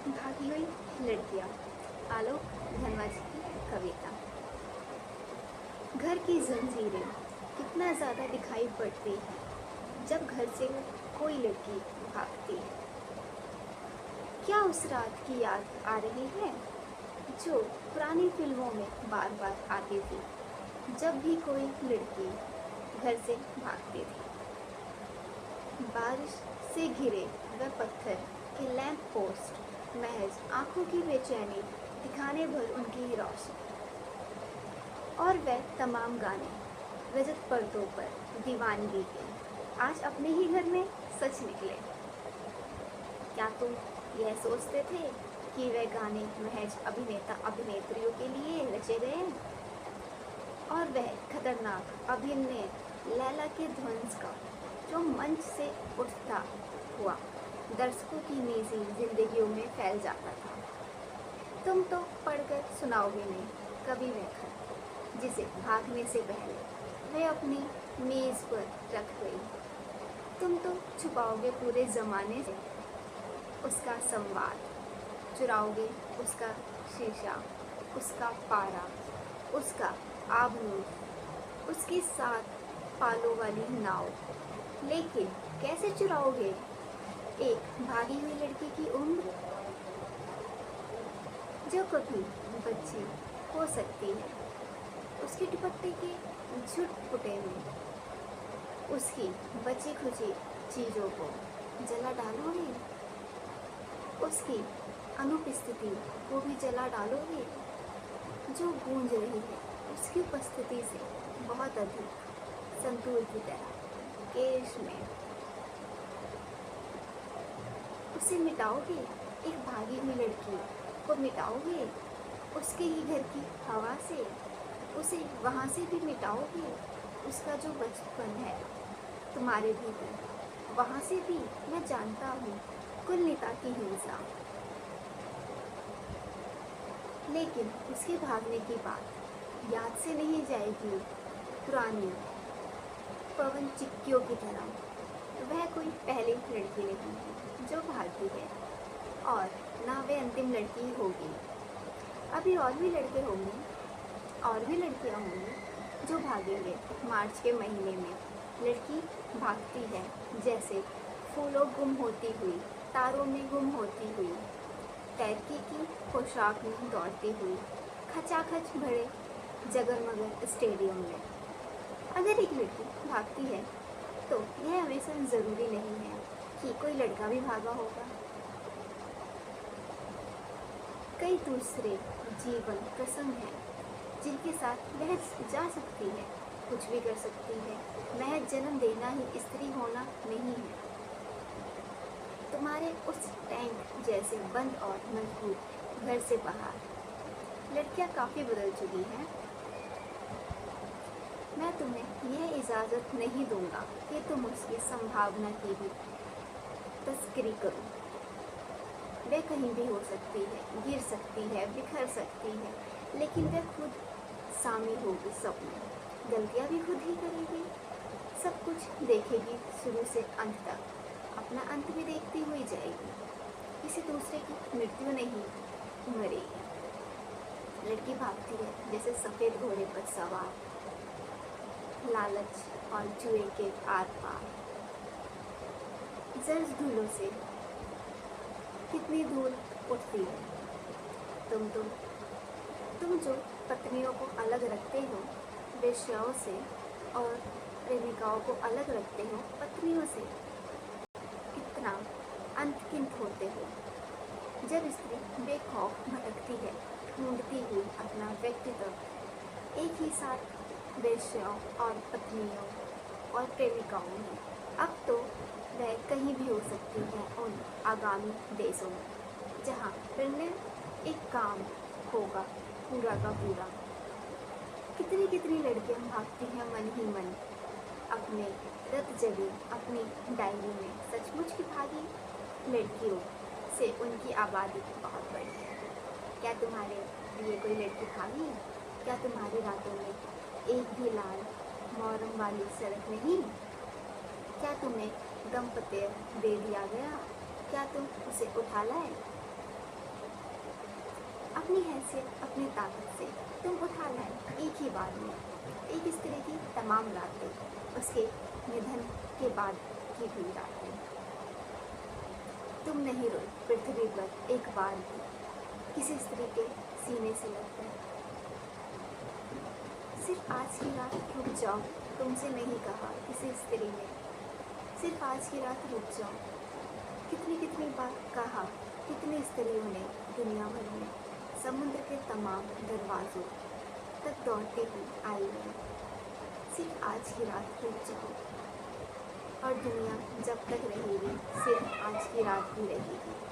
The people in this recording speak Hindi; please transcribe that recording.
भागी हुई लड़कियां। आलोक धनवाज की कविता। घर की जंजीरें कितना ज़्यादा दिखाई पड़ती है जब घर से कोई लड़की भागती है। क्या उस रात की याद आ रही है जो पुरानी फिल्मों में बार बार आती थी, जब भी कोई लड़की घर से भागती थी। बारिश से घिरे वह पत्थर के लैंप पोस्ट महज आंखों की बेचैनी दिखाने भर उनकी रोशनी, और वह तमाम गाने रजत पर्दों पर दीवानगी के आज अपने ही घर में सच निकले। क्या तुम यह सोचते थे कि वह गाने महज अभिनेता अभिनेत्रियों के लिए रचे गए हैं, और वह खतरनाक अभिनय लैला के ध्वंस का जो मंच से उठता हुआ दर्शकों की निजी जिंदगियों में फैल जाता था। तुम तो पढ़कर सुनाओगे नहीं कभी वह खत जिसे भागने से पहले वह अपनी मेज पर रख गई। तुम तो छुपाओगे पूरे जमाने से उसका संवाद, चुराओगे उसका शीशा, उसका पारा, उसका आबनूर, उसकी 7 पालों वाली नाव। लेकिन कैसे चुराओगे एक भागी हुई लड़की की उम्र जो कभी बच्ची हो सकती है। उसके दुपट्टे के झुटपुटे में उसकी बची खुची चीज़ों को जला डालोगे, उसकी अनुपस्थिति को भी जला डालोगे जो गूंज रही है उसकी उपस्थिति से बहुत अधिक संतूर की तरह केश में। उसे मिटाओगे, एक भागी हुई लड़की को मिटाओगे उसके ही घर की हवा से, उसे वहाँ से भी मिटाओगे उसका जो बचपन है तुम्हारे भीतर, वहाँ से भी मैं जानता हूँ कुलनीता की हिंसा। लेकिन उसके भागने की बात याद से नहीं जाएगी पुरानी पवन चिक्कियों की तरह। वह कोई पहली लड़की नहीं है जो भागी है, और ना वह अंतिम लड़की होगी। अभी और भी लड़के होंगे और भी लड़कियां होंगी जो भागेंगे। मार्च के महीने में लड़की भागती है जैसे फूलों गुम होती हुई, तारों में गुम होती हुई, तैरकी की पोशाक में दौड़ती हुई खचाखच भरे जगरमगर स्टेडियम में। अगर एक लड़की भागती है तो यह हमेशा ज़रूरी नहीं है कि कोई लड़का भी भागा होगा। कई दूसरे जीवन प्रसंग हैं जिनके साथ वह जा सकती है, कुछ भी कर सकती है। महज जन्म देना ही स्त्री होना नहीं है। तुम्हारे उस टैंक जैसे बंद और मजबूत घर से बाहर लड़कियां काफ़ी बदल चुकी हैं। मैं तुम्हें यह इजाज़त नहीं दूंगा कि तुम उसकी संभावना की भी तस्करी करो। वह कहीं भी हो सकती है, गिर सकती है, बिखर सकती है, लेकिन वह खुद शामिल होगी सब में। गलतियाँ भी खुद ही करेगी, सब कुछ देखेगी शुरू से अंत तक, अपना अंत भी देखती हुई जाएगी। किसी दूसरे की मृत्यु नहीं मरेगी। लड़की भागती है जैसे सफ़ेद घोड़े पर सवार, लालच और जुए के आर पार। जर्ज धूलों से कितनी दूर उठती है। तुम जो पत्नियों को अलग रखते हो वेश्याओं से, और प्रेमिकाओं को अलग रखते हो पत्नियों से, कितना अंतकिंत होते हो। जब स्त्री बेखौफ भटकती है, ढूंढती हुई अपना व्यक्तित्व एक ही साथ वेश्याओं और पत्नियों और प्रेमिकाओं में, अब तो वह कहीं भी हो सकती है उन आगामी देशों में जहाँ प्रणय एक काम होगा पूरा का पूरा। कितनी कितनी लड़कियां भागती हैं मन ही मन अपने रत जगह अपनी डायरी में। सचमुच की भागी लड़कियों से उनकी आबादी बहुत बड़ी है। क्या तुम्हारे लिए कोई लड़की भागी? क्या तुम्हारी रातों में एक भी लाल मोरम वाली सड़क नहीं? क्या तुम्हें दंपत्ति दे दिया गया? क्या तुम उसे उठा लाए? अपनी हैसियत, अपनी ताकत से तुम उठा लाए एक ही बार में एक स्त्री की तमाम रातें, उसके निधन के बाद की भी रातें। तुम नहीं रोई पृथ्वी पर एक बार भी किसी स्त्री के सीने से लगकर। सिर्फ आज की रात रुक जाओ, तुमसे नहीं कहा किसी स्त्री ने, सिर्फ आज की रात रुक जाओ। कितनी कितनी बार कहा कितनी स्त्रियों ने दुनिया भर में, समुद्र के तमाम दरवाज़ों तक दौड़ते ही आई है। सिर्फ आज की रात रुक जाओ, और दुनिया जब तक रहेगी सिर्फ आज की रात भी रहेगी।